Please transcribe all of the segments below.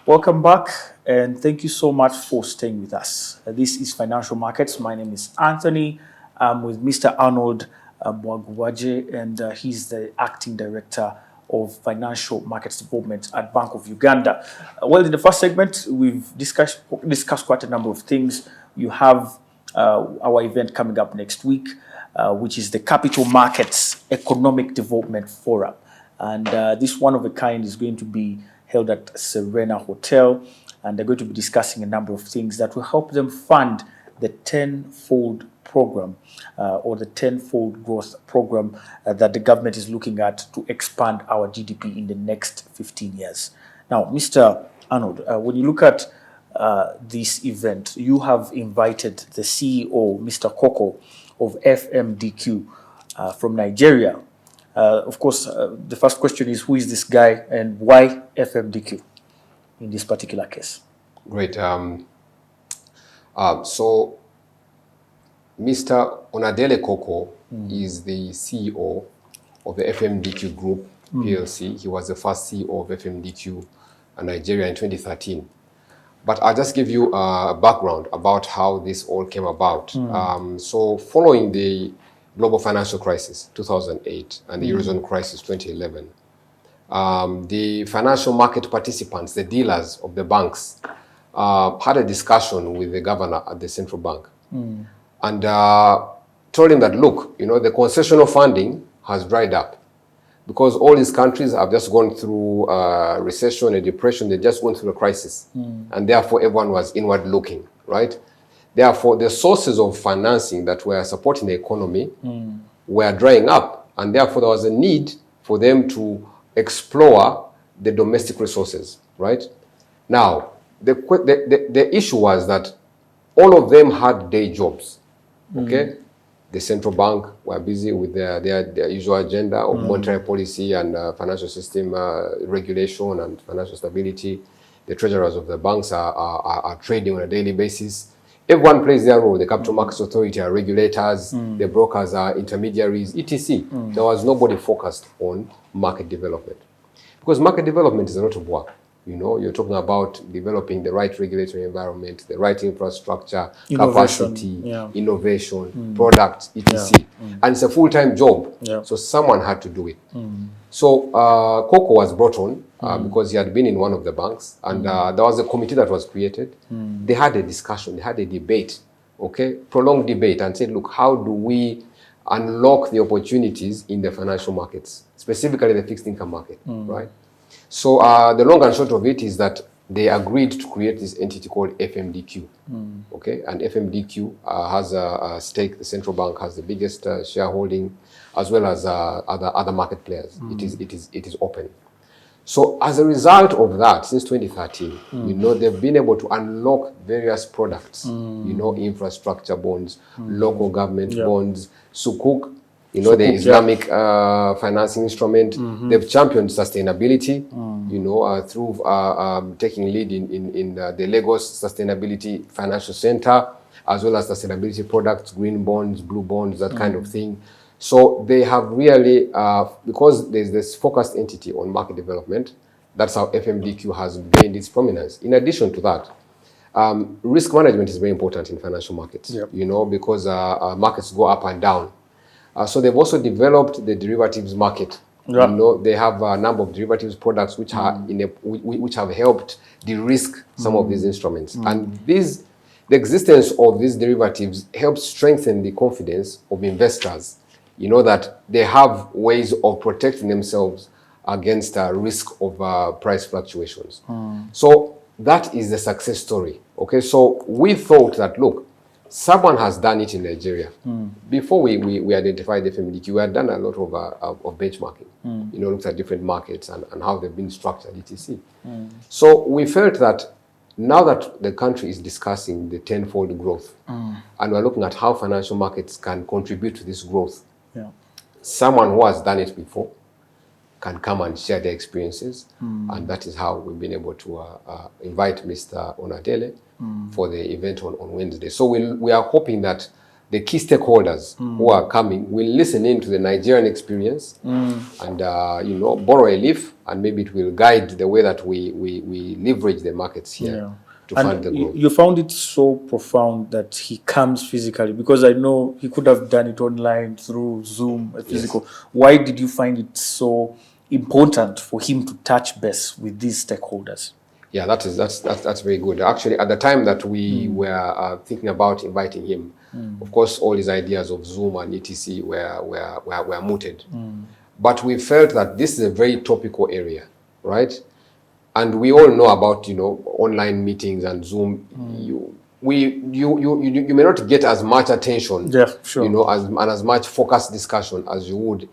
Welcome back, and thank you so much for staying with us. This is Financial Markets. My name is Anthony. I'm with Mr. Arnold Bagubwagye, and he's the acting director of Financial Markets Development at Bank of Uganda. Well, in the first segment, we've discussed quite a number of things. You have our event coming up next week, which is the Capital Markets Economic Development Forum. And this one of a kind is going to be held at Serena Hotel, and they're going to be discussing a number of things that will help them fund the tenfold program or the tenfold growth program that the government is looking at to expand our GDP in the next 15 years. Now, Mr. Arnold, when you look at this event, you have invited the CEO, Mr. Koko of FMDQ from Nigeria. Of course, the first question is, who is this guy and why FMDQ in this particular case? Great. So Mr. Onadele Koko is the CEO of the FMDQ Group PLC. He was the first CEO of FMDQ Nigeria in 2013. But I'll just give you a background about how this all came about. So following the global financial crisis, 2008, and the Eurozone crisis, 2011, the financial market participants, the dealers of the banks, had a discussion with the governor at the central bank and told him that, look, the concessional funding has dried up because all these countries have just gone through a recession, a depression, they just went through a crisis. And therefore, everyone was inward looking, right? Therefore, the sources of financing that were supporting the economy were drying up, and therefore there was a need for them to explore the domestic resources, right? Now, the issue was that all of them had day jobs, okay? The central bank were busy with their usual agenda of monetary policy and financial system regulation and financial stability. The treasurers of the banks are trading on a daily basis. Everyone plays their role. The Capital Markets Authority are regulators, the brokers are intermediaries, etc. There was nobody focused on market development. Because market development is a lot of work. You're talking about developing the right regulatory environment, the right infrastructure, capacity, innovation, products, etc. And it's a full-time job. So someone had to do it. So Koko was brought on because he had been in one of the banks, and there was a committee that was created. They had a discussion, they had a debate, okay, prolonged debate, and said, look, how do we unlock the opportunities in the financial markets, specifically the fixed income market, right? So the long and short of it is that they agreed to create this entity called FMDQ, okay? And FMDQ has a stake. The central bank has the biggest shareholding, as well as other market players. It is open. So as a result of that, since 2013, they've been able to unlock various products, infrastructure bonds, local government bonds, sukuk, the Islamic financing instrument. They've championed sustainability, through taking lead in the Lagos Sustainability Financial Center, as well as sustainability products, green bonds, blue bonds, that kind of thing. So they have really, because there's this focused entity on market development, that's how FMDQ has gained its prominence. In addition to that, risk management is very important in financial markets, because markets go up and down. So they've also developed the derivatives market. They have a number of derivatives products which are which have helped de-risk some of these instruments. And the existence of these derivatives helps strengthen the confidence of investors. That they have ways of protecting themselves against risk of price fluctuations. So that is the success story. Okay, so we thought that, look, someone has done it in Nigeria. Before we identified FMDQ, we had done a lot of benchmarking. Looked at different markets and how they've been structured, etc. So we felt that now that the country is discussing the tenfold growth, and we're looking at how financial markets can contribute to this growth, someone who has done it before can come and share their experiences. And that is how we've been able to invite Mr. Onadele for the event on Wednesday. So we are hoping that the key stakeholders who are coming will listen in to the Nigerian experience and, you know, borrow a leaf, and maybe it will guide the way that we leverage the markets here to fund the growth. You found it so profound that he comes physically, because I know he could have done it online through Zoom, physical. Yes. Why did you find it so important for him to touch base with these stakeholders? Yeah, that's very good. Actually, at the time that we were thinking about inviting him, of course, all his ideas of Zoom and etc. were mooted. But we felt that this is a very topical area, right? And we all know about, you know, online meetings and Zoom. You may not get as much attention, you know, and as much focused discussion as you would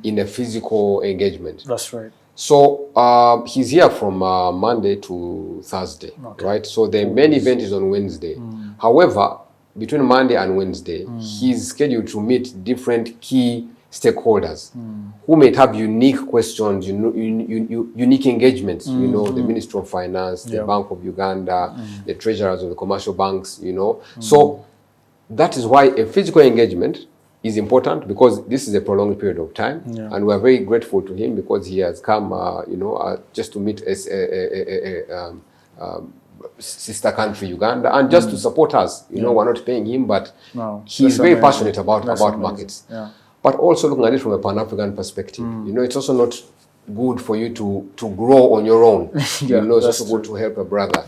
in a physical engagement. That's right. So he's here from Monday to Thursday, right? So the main event is on Wednesday. However, between Monday and Wednesday, he's scheduled to meet different key stakeholders who may have unique questions, unique engagements, you know, the Ministry of Finance, the Bank of Uganda, the treasurers of the commercial banks, you know. So that is why a physical engagement is important, because this is a prolonged period of time, and we're very grateful to him because he has come, you know, just to meet a sister country, Uganda, and just to support us. You know, we're not paying him, but he's very passionate about markets. But also looking at it from a Pan-African perspective, you know, it's also not good for you to grow on your own. You know, it's also good to help a brother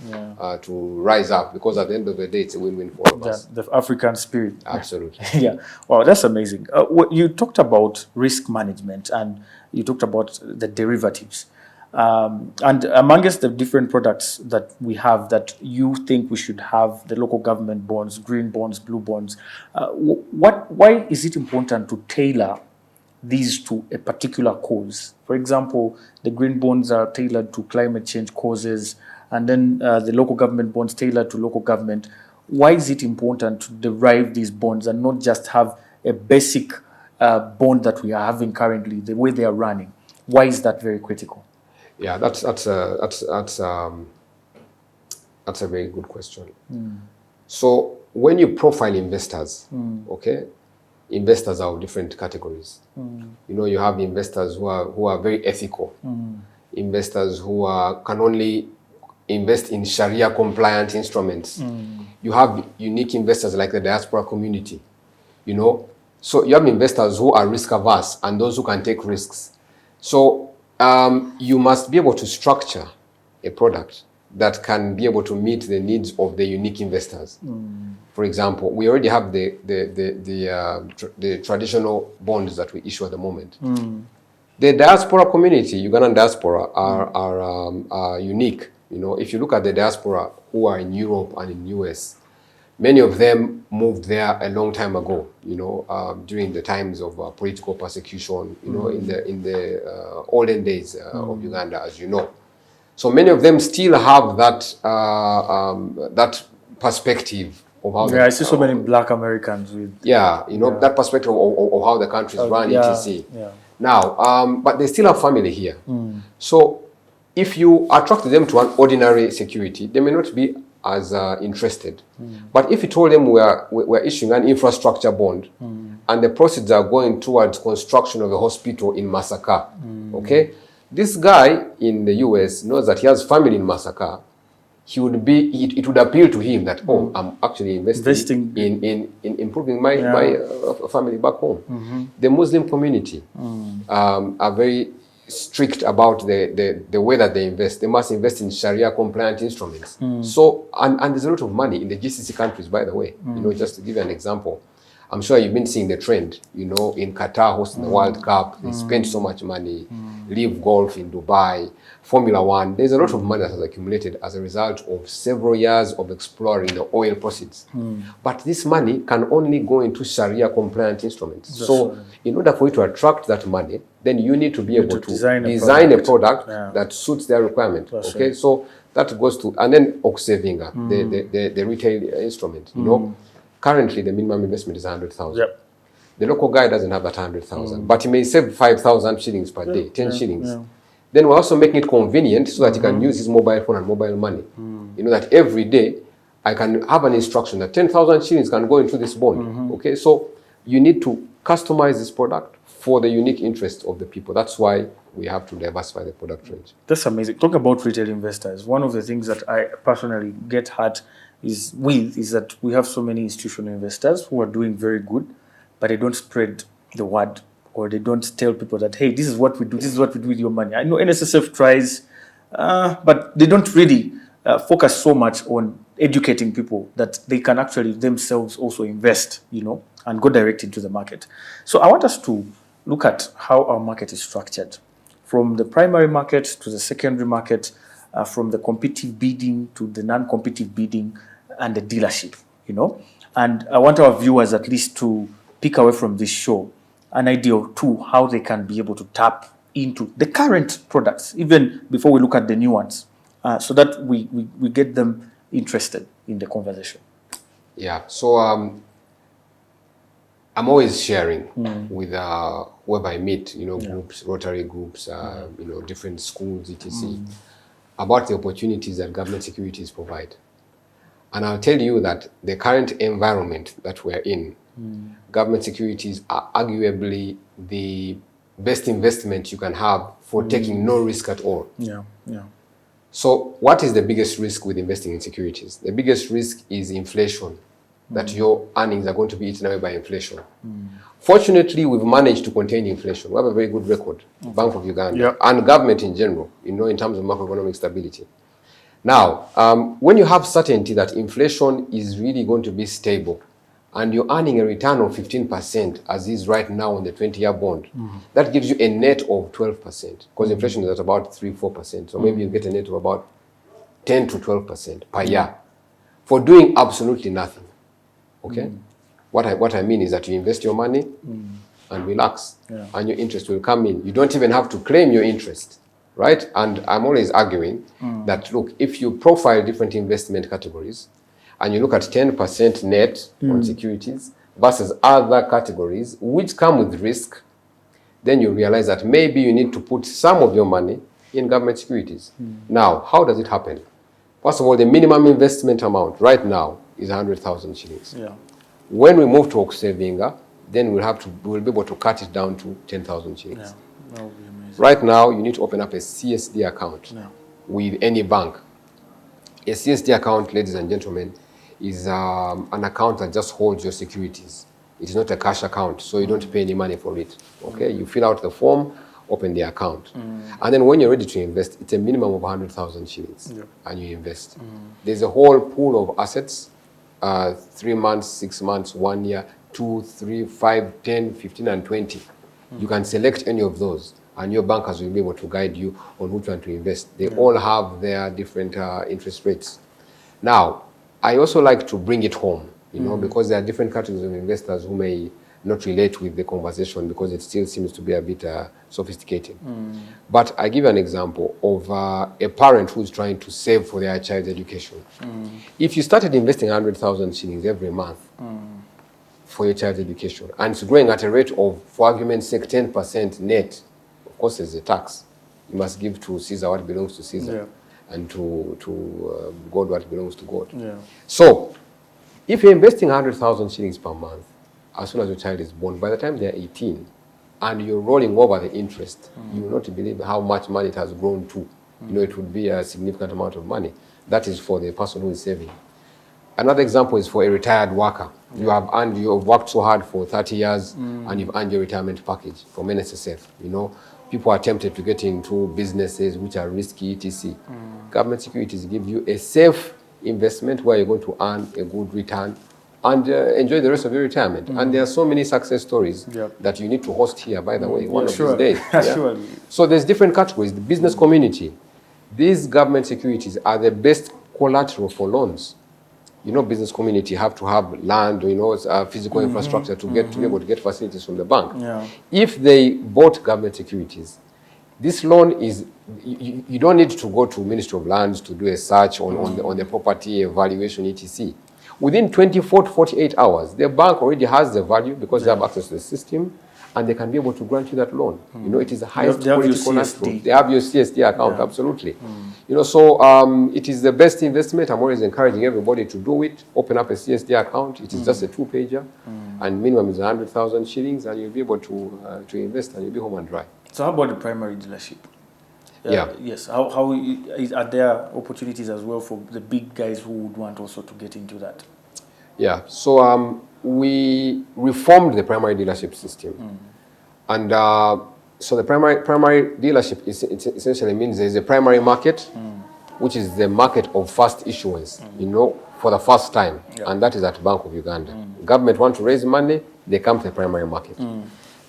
to rise up, because at the end of the day, it's a win-win for all of us. The African spirit. Absolutely. Yeah. Wow, that's amazing. You talked about risk management, and you talked about the derivatives. And amongst the different products that we have that you think we should have, the local government bonds, green bonds, blue bonds, why is it important to tailor these to a particular cause? For example, the green bonds are tailored to climate change causes, and then the local government bonds tailored to local government. Why is it important to derive these bonds and not just have a basic bond that we are having currently, the way they are running? Why is that very critical? Yeah, that's a very good question. So when you profile investors, okay, investors are of different categories. You know, you have investors who are very ethical, investors who can only invest in Sharia compliant instruments. You have unique investors like the diaspora community, you know. So you have investors who are risk averse and those who can take risks. So you must be able to structure a product that can be able to meet the needs of the unique investors. For example, we already have the traditional bonds that we issue at the moment. The diaspora community, Ugandan diaspora, are unique. You know, if you look at the diaspora who are in Europe and in US, many of them moved there a long time ago, you know, during the times of political persecution, you know, in the olden days of Uganda, as you know. So many of them still have that that perspective of how. I see so many Black Americans with. You know, that perspective of how the country is run, etc. Now, but they still have family here. So if you attract them to an ordinary security, they may not be as interested. But if you told them we're issuing an infrastructure bond and the proceeds are going towards construction of a hospital in Masaka, okay, this guy in the US knows that he has family in Masaka. It would appeal to him that, oh, I'm actually investing in improving my family back home. The Muslim community are very strict about the way that they invest. They must invest in Sharia compliant instruments. So, and there's a lot of money in the GCC countries, by the way. You know, just to give you an example, I'm sure you've been seeing the trend, you know, in Qatar hosting the World Cup, they spend so much money, Live Golf in Dubai, Formula One. There's a lot of money that has accumulated as a result of several years of exploring the oil proceeds. But this money can only go into Sharia compliant instruments. So in order for you to attract that money, then you need to be able to design a product that suits their requirement. Okay, so that goes to, and then Oxevinga, the retail instrument, you know. Currently, the minimum investment is 100,000. The local guy doesn't have that 100,000, but he may save 5,000 shillings per day, 10 shillings. Then we're also making it convenient so that he can use his mobile phone and mobile money. You know, that every day, I can have an instruction that 10,000 shillings can go into this bond. Okay, so you need to customize this product for the unique interest of the people. That's why we have to diversify the product range. That's amazing. Talk about retail investors. One of the things that I personally get hurt is that we have so many institutional investors who are doing very good, but they don't spread the word, or they don't tell people that, hey, this is what we do. This is what we do with your money. I know NSSF tries, but they don't really focus so much on educating people that they can actually themselves also invest, and go direct into the market. So I want us to look at how our market is structured, from the primary market to the secondary market, from the competitive bidding to the non-competitive bidding, and the dealership, And I want our viewers at least to pick away from this show an idea or two how they can be able to tap into the current products, even before we look at the new ones, so that we get them interested in the conversation. Yeah, so I'm always sharing with whoever I meet, groups, Rotary groups, different schools, etc., about the opportunities that government securities provide. And I'll tell you that the current environment that we're in, government securities are arguably the best investment you can have for taking no risk at all. Yeah. So what is the biggest risk with investing in securities? The biggest risk is inflation, that your earnings are going to be eaten away by inflation. Fortunately, we've managed to contain inflation. We have a very good record, Bank of Uganda, and government in general, in terms of macroeconomic stability. Now, when you have certainty that inflation is really going to be stable, and you're earning a return of 15%, as is right now on the 20-year bond, that gives you a net of 12%, because inflation is at about 3-4%. So maybe you get a net of about 10 to 12% per year for doing absolutely nothing. Okay? What I mean is that you invest your money and relax, and your interest will come in. You don't even have to claim your interest, right? And I'm always arguing that, look, if you profile different investment categories, and you look at 10% net on securities versus other categories which come with risk, then you realize that maybe you need to put some of your money in government securities. Now, how does it happen? First of all, the minimum investment amount right now is 100,000 shillings. Yeah. When we move to Okusevinga, then we'll be able to cut it down to 10,000 shillings. Yeah. That would be amazing. Right now, you need to open up a CSD account with any bank. A CSD account, ladies and gentlemen, is an account that just holds your securities. It is not a cash account, so you don't pay any money for it. Okay, you fill out the form, open the account, and then when you're ready to invest, it's a minimum of 100,000 shillings, and you invest. There's a whole pool of assets: 3 months, 6 months, 1 year, 2, 3, 5, 10, 15, and 20. You can select any of those, and your bankers will be able to guide you on which one to invest. They all have their different interest rates. Now, I also like to bring it home, because there are different categories of investors who may not relate with the conversation because it still seems to be a bit sophisticated. But I give you an example of a parent who's trying to save for their child's education. If you started investing 100,000 shillings every month for your child's education, and it's growing at a rate of, for argument's sake, 10% net, of course there's a tax. You must give to Caesar what belongs to Caesar. And to God what belongs to God. So, if you're investing 100,000 shillings per month, as soon as your child is born, by the time they're 18, and you're rolling over the interest, you will not believe how much money it has grown to. It would be a significant amount of money. That is for the person who is saving. Another example is for a retired worker. You have worked so hard for 30 years, and you've earned your retirement package from NSSF. People are tempted to get into businesses which are risky, etc. Government securities give you a safe investment where you're going to earn a good return and enjoy the rest of your retirement. And there are so many success stories that you need to host here, by the way, one of these days. Surely. So there's different categories. The business community. These government securities are the best collateral for loans. Business community have to have land, physical infrastructure to be able to get facilities from the bank. If they bought government securities, this loan is, you don't need to go to Ministry of Lands to do a search on the property, evaluation, etc. Within 24 to 48 hours, the bank already has the value because they have access to the system, and they can be able to grant you that loan. You know, it is the highest They have your political CSD. natural. They have your CSD account, absolutely. You know, so it is the best investment. I'm always encouraging everybody to do it. Open up a CSD account. It is just a 2-pager, and minimum is 100,000 shillings, and you'll be able to invest, and you'll be home and dry. So how about the primary dealership? Yeah. Yes. Are there opportunities as well for the big guys who would want also to get into that? Yeah. So we reformed the primary dealership system, and so the primary dealership essentially means there is a primary market, which is the market of first issuance. You know, for the first time, and that is at Bank of Uganda. Government want to raise money, they come to the primary market.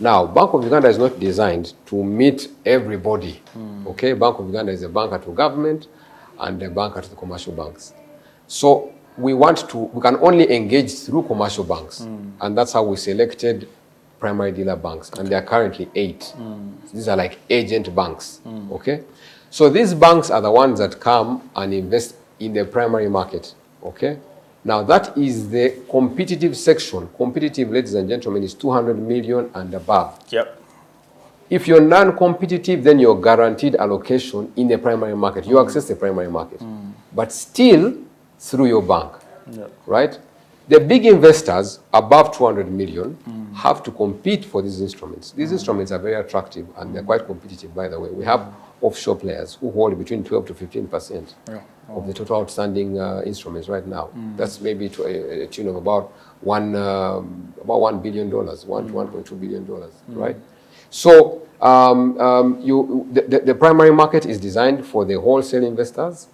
Now, Bank of Uganda is not designed to meet everybody. Okay, Bank of Uganda is a banker to government and a banker to the commercial banks. So we can only engage through commercial banks, and that's how we selected primary dealer banks, and there are currently 8. These are like agent banks. Okay, so these banks are the ones that come and invest in the primary market. Okay. Now that is the competitive section. Competitive, ladies and gentlemen, is 200 million and above. Yep. If you're non-competitive, then you're guaranteed allocation in the primary market. You access the primary market, but still through your bank, right? The big investors above 200 million have to compete for these instruments. These instruments are very attractive, and they're quite competitive, by the way. We have offshore players who hold between 12 to 15% of the total outstanding instruments right now. That's maybe to a tune of about $1 billion, $1 to $1.2 billion, right? So the primary market is designed for the wholesale investors,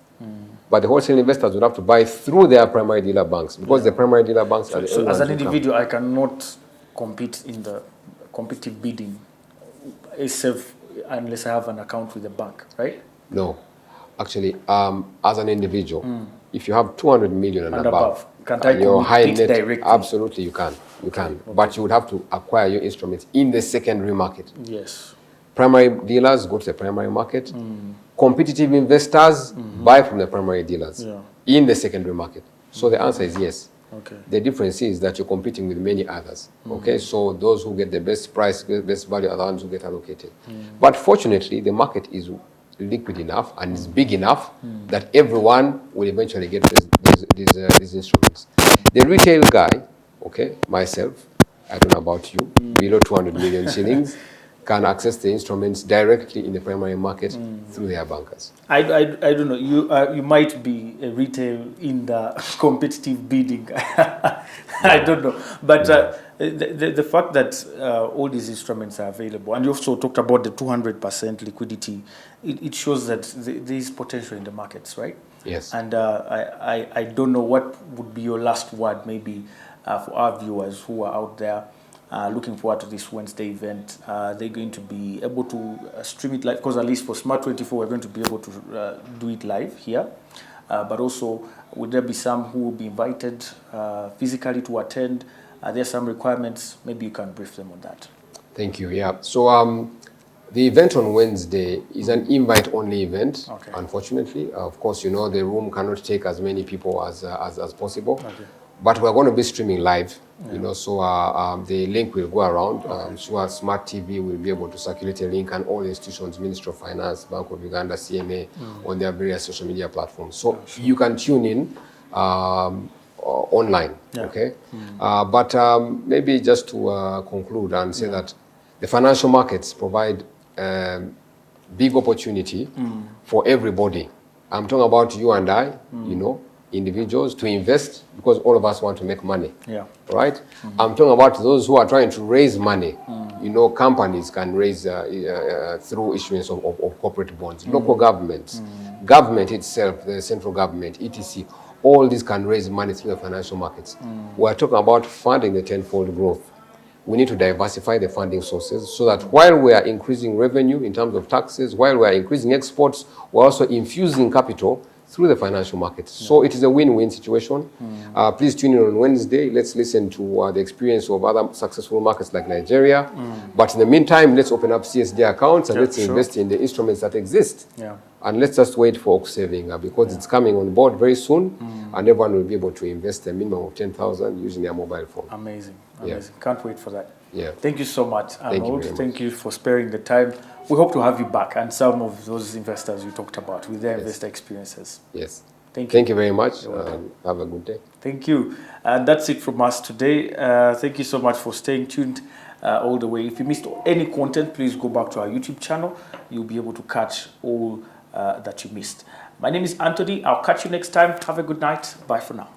but the wholesale investors would have to buy through their primary dealer banks, because the primary dealer banks are the only as ones an who come. individual, I cannot compete in the competitive bidding, except unless I have an account with the bank, right? No. Actually, as an individual, if you have 200 million and above, can't I your high compete net, directly? absolutely you can. You can. But you would have to acquire your instruments in the secondary market. Yes. Primary dealers go to the primary market. Competitive investors buy from the primary dealers in the secondary market. So the answer is yes. Okay. The difference is that you're competing with many others. Okay, so those who get the best price, best value are the ones who get allocated. But fortunately, the market is liquid enough and is big enough that everyone will eventually get these instruments. The retail guy, okay, myself, I don't know about you, below 200 million shillings, can access the instruments directly in the primary market through their bankers. I don't know. You might be a retail in the competitive bidding. I don't know. But the fact that all these instruments are available, and you also talked about the 200% liquidity, it shows that there is potential in the markets, right? Yes. And I don't know what would be your last word, maybe, for our viewers who are out there looking forward to this Wednesday event. They're going to be able to stream it live, because at least for Smart 24, we're going to be able to do it live here. But also, would there be some who will be invited physically to attend? Are there some requirements? Maybe you can brief them on that. Thank you. Yeah. So the event on Wednesday is an invite-only event. Okay. Unfortunately, of course, you know the room cannot take as many people as possible. Okay. But we're going to be streaming live, you know, so the link will go around. So Smart TV will be able to circulate a link, and all institutions, Ministry of Finance, Bank of Uganda, CMA, on their various social media platforms. So you can tune in online, okay? But maybe just to conclude and say that the financial markets provide big opportunity for everybody. I'm talking about you and I, you know, individuals to invest, because all of us want to make money, right? I'm talking about those who are trying to raise money. You know, companies can raise through issuance of corporate bonds. Local governments, government itself, the central government, etc. All these can raise money through the financial markets. We're talking about funding the tenfold growth. We need to diversify the funding sources so that while we are increasing revenue in terms of taxes, while we are increasing exports, we're also infusing capital through the financial markets. So it is a win-win situation. Please tune in on Wednesday. Let's listen to the experience of other successful markets like Nigeria. But in the meantime, let's open up CSD accounts and let's invest in the instruments that exist. And let's just wait for Ox Saving because it's coming on board very soon, and everyone will be able to invest a minimum of 10,000 using their mobile phone. Amazing. Amazing. Can't wait for that. Yeah. Thank you so much, Thank you Arnold. very much. Thank you for sparing the time. We hope to have you back and some of those investors you talked about with their Yes. investor experiences. Yes. Thank you. Thank you very much. You're welcome. Have a good day. Thank you. And that's it from us today. Thank you so much for staying tuned all the way. If you missed any content, please go back to our YouTube channel. You'll be able to catch all that you missed. My name is Anthony. I'll catch you next time. Have a good night. Bye for now.